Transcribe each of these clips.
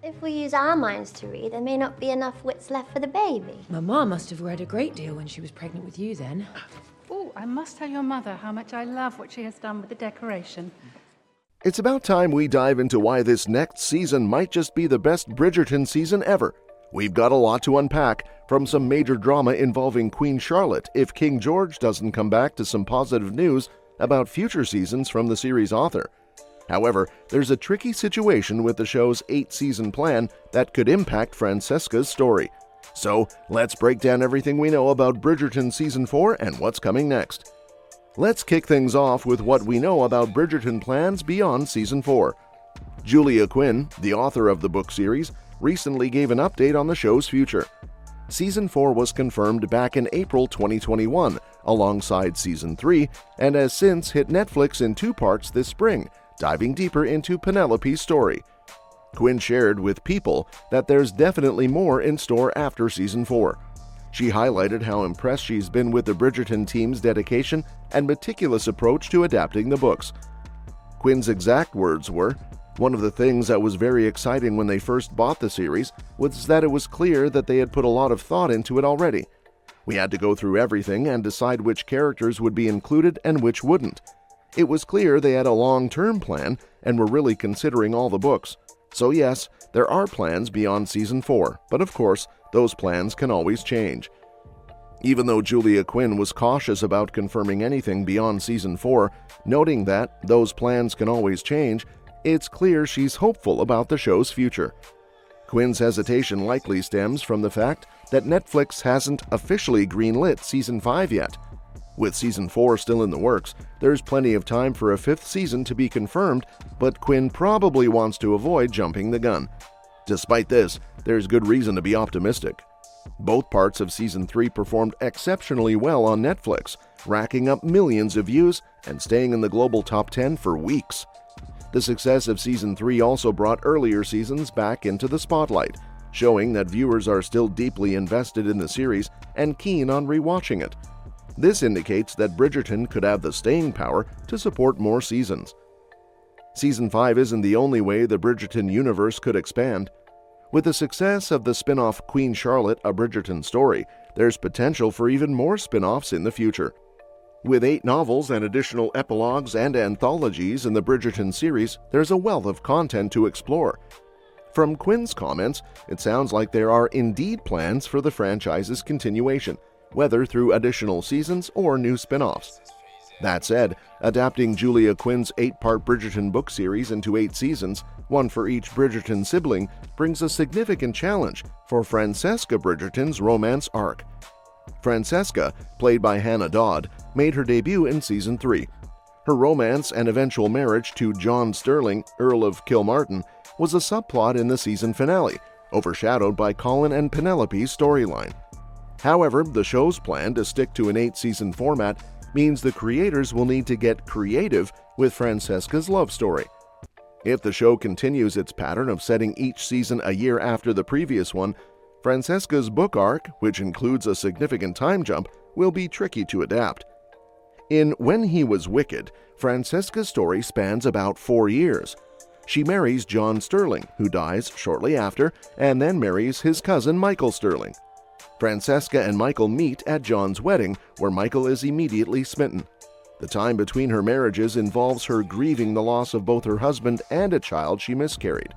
If we use our minds to read, there may not be enough wits left for the baby. Mama must have read a great deal when she was pregnant with you then. Oh, I must tell your mother how much I love what she has done with the decoration. It's about time we dive into why this next season might just be the best Bridgerton season ever. We've got a lot to unpack, from some major drama involving Queen Charlotte if King George doesn't come back, to some positive news about future seasons from the series' author. However, there's a tricky situation with the show's 8-season plan that could impact Francesca's story. So, let's break down everything we know about Bridgerton Season 4 and what's coming next. Let's kick things off with what we know about Bridgerton plans beyond Season 4. Julia Quinn, the author of the book series, recently gave an update on the show's future. Season 4 was confirmed back in April 2021, alongside Season 3, and has since hit Netflix in 2 parts this spring, diving deeper into Penelope's story. Quinn shared with People that there's definitely more in store after Season 4. She highlighted how impressed she's been with the Bridgerton team's dedication and meticulous approach to adapting the books. Quinn's exact words were, "One of the things that was very exciting when they first bought the series was that it was clear that they had put a lot of thought into it already. We had to go through everything and decide which characters would be included and which wouldn't. It was clear they had a long-term plan and were really considering all the books. So yes, there are plans beyond Season 4, but of course, those plans can always change." Even though Julia Quinn was cautious about confirming anything beyond Season 4, noting that those plans can always change, it's clear she's hopeful about the show's future. Quinn's hesitation likely stems from the fact that Netflix hasn't officially greenlit Season 5 yet. With Season 4 still in the works, there's plenty of time for a 5th season to be confirmed, but Quinn probably wants to avoid jumping the gun. Despite this, there's good reason to be optimistic. Both parts of Season 3 performed exceptionally well on Netflix, racking up millions of views and staying in the global top 10 for weeks. The success of Season 3 also brought earlier seasons back into the spotlight, showing that viewers are still deeply invested in the series and keen on rewatching it. This indicates that Bridgerton could have the staying power to support more seasons. Season 5 isn't the only way the Bridgerton universe could expand. With the success of the spin-off Queen Charlotte: A Bridgerton Story, there's potential for even more spin-offs in the future. With 8 novels and additional epilogues and anthologies in the Bridgerton series, there's a wealth of content to explore. From Quinn's comments, it sounds like there are indeed plans for the franchise's continuation, whether through additional seasons or new spin-offs. That said, adapting Julia Quinn's 8-part Bridgerton book series into 8 seasons, one for each Bridgerton sibling, brings a significant challenge for Francesca Bridgerton's romance arc. Francesca, played by Hannah Dodd, made her debut in Season 3. Her romance and eventual marriage to John Sterling, Earl of Kilmartin, was a subplot in the season finale, overshadowed by Colin and Penelope's storyline. However, the show's plan to stick to an 8-season format means the creators will need to get creative with Francesca's love story. If the show continues its pattern of setting each season a year after the previous one, Francesca's book arc, which includes a significant time jump, will be tricky to adapt. In When He Was Wicked, Francesca's story spans about 4 years. She marries John Sterling, who dies shortly after, and then marries his cousin Michael Sterling. Francesca and Michael meet at John's wedding, where Michael is immediately smitten. The time between her marriages involves her grieving the loss of both her husband and a child she miscarried.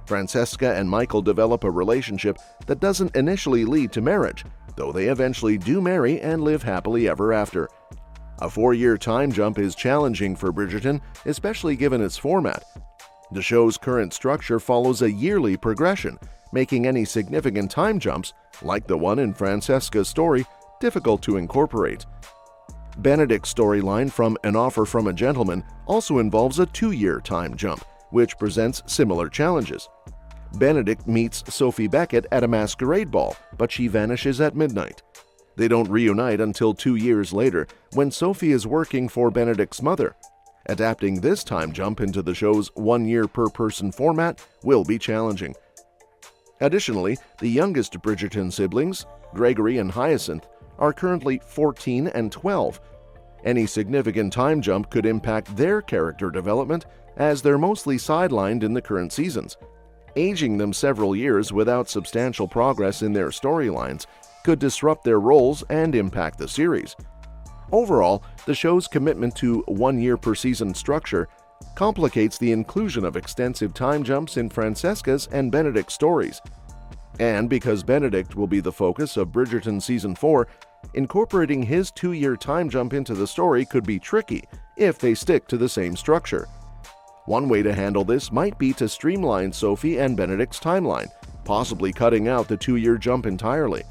Francesca and Michael develop a relationship that doesn't initially lead to marriage, though they eventually do marry and live happily ever after. A 4-year time jump is challenging for Bridgerton, especially given its format. The show's current structure follows a yearly progression, making any significant time jumps, like the one in Francesca's story, difficult to incorporate. Benedict's storyline from An Offer from a Gentleman also involves a 2-year time jump, which presents similar challenges. Benedict meets Sophie Beckett at a masquerade ball, but she vanishes at midnight. They don't reunite until 2 years later, when Sophie is working for Benedict's mother. Adapting this time jump into the show's 1-year per person format will be challenging. Additionally, the youngest Bridgerton siblings, Gregory and Hyacinth, are currently 14 and 12. Any significant time jump could impact their character development, as they're mostly sidelined in the current seasons. Aging them several years without substantial progress in their storylines could disrupt their roles and impact the series. Overall, the show's commitment to 1 year per season structure complicates the inclusion of extensive time jumps in Francesca's and Benedict's stories. And because Benedict will be the focus of Bridgerton Season 4, incorporating his 2-year time jump into the story could be tricky if they stick to the same structure. One way to handle this might be to streamline Sophie and Benedict's timeline, possibly cutting out the 2-year jump entirely.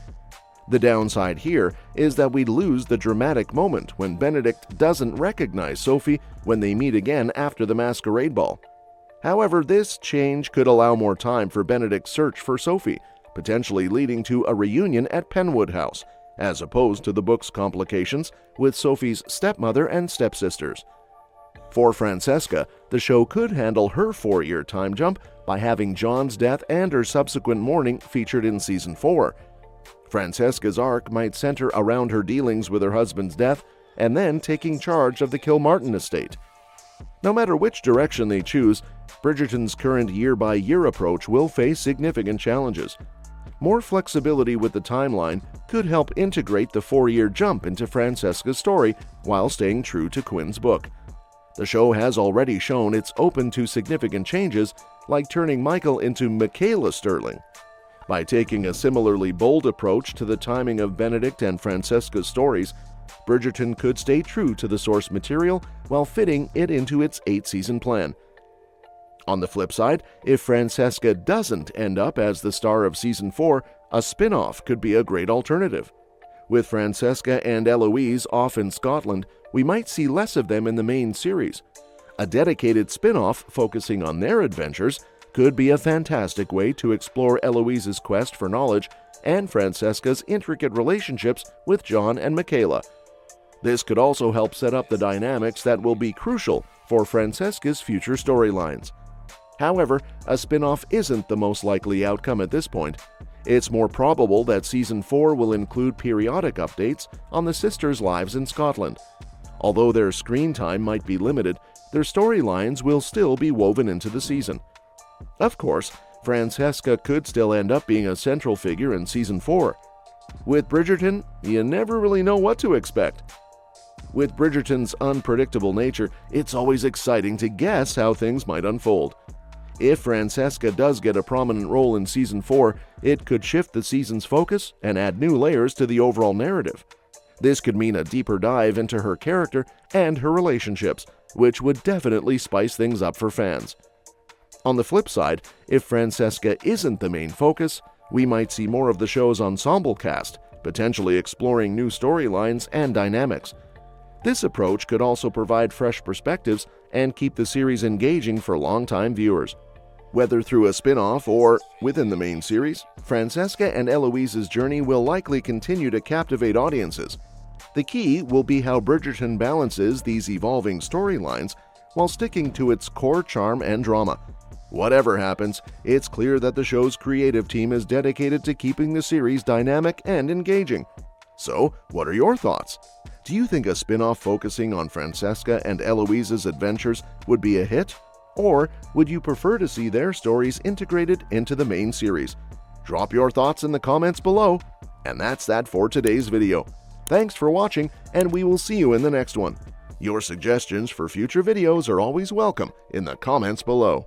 The downside here is that we'd lose the dramatic moment when Benedict doesn't recognize Sophie when they meet again after the masquerade ball. However, this change could allow more time for Benedict's search for Sophie, potentially leading to a reunion at Penwood House, as opposed to the book's complications with Sophie's stepmother and stepsisters. For Francesca, the show could handle her 4-year time jump by having John's death and her subsequent mourning featured in Season 4. Francesca's arc might center around her dealings with her husband's death and then taking charge of the Kilmartin estate. No matter which direction they choose, Bridgerton's current year-by-year approach will face significant challenges. More flexibility with the timeline could help integrate the 4-year jump into Francesca's story while staying true to Quinn's book. The show has already shown it's open to significant changes, like turning Michael into Michaela Sterling. By taking a similarly bold approach to the timing of Benedict and Francesca's stories, Bridgerton could stay true to the source material while fitting it into its 8-season plan. On the flip side, if Francesca doesn't end up as the star of Season 4, a spin-off could be a great alternative. With Francesca and Eloise off in Scotland, we might see less of them in the main series. A dedicated spin-off focusing on their adventures could be a fantastic way to explore Eloise's quest for knowledge and Francesca's intricate relationships with John and Michaela. This could also help set up the dynamics that will be crucial for Francesca's future storylines. However, a spin-off isn't the most likely outcome at this point. It's more probable that Season 4 will include periodic updates on the sisters' lives in Scotland. Although their screen time might be limited, their storylines will still be woven into the season. Of course, Francesca could still end up being a central figure in Season 4. With Bridgerton, you never really know what to expect. With Bridgerton's unpredictable nature, it's always exciting to guess how things might unfold. If Francesca does get a prominent role in Season 4, it could shift the season's focus and add new layers to the overall narrative. This could mean a deeper dive into her character and her relationships, which would definitely spice things up for fans. On the flip side, if Francesca isn't the main focus, we might see more of the show's ensemble cast, potentially exploring new storylines and dynamics. This approach could also provide fresh perspectives and keep the series engaging for longtime viewers. Whether through a spin-off or within the main series, Francesca and Eloise's journey will likely continue to captivate audiences. The key will be how Bridgerton balances these evolving storylines while sticking to its core charm and drama. Whatever happens, it's clear that the show's creative team is dedicated to keeping the series dynamic and engaging. So, what are your thoughts? Do you think a spin-off focusing on Francesca and Eloise's adventures would be a hit? Or would you prefer to see their stories integrated into the main series? Drop your thoughts in the comments below. And that's that for today's video. Thanks for watching, and we will see you in the next one. Your suggestions for future videos are always welcome in the comments below.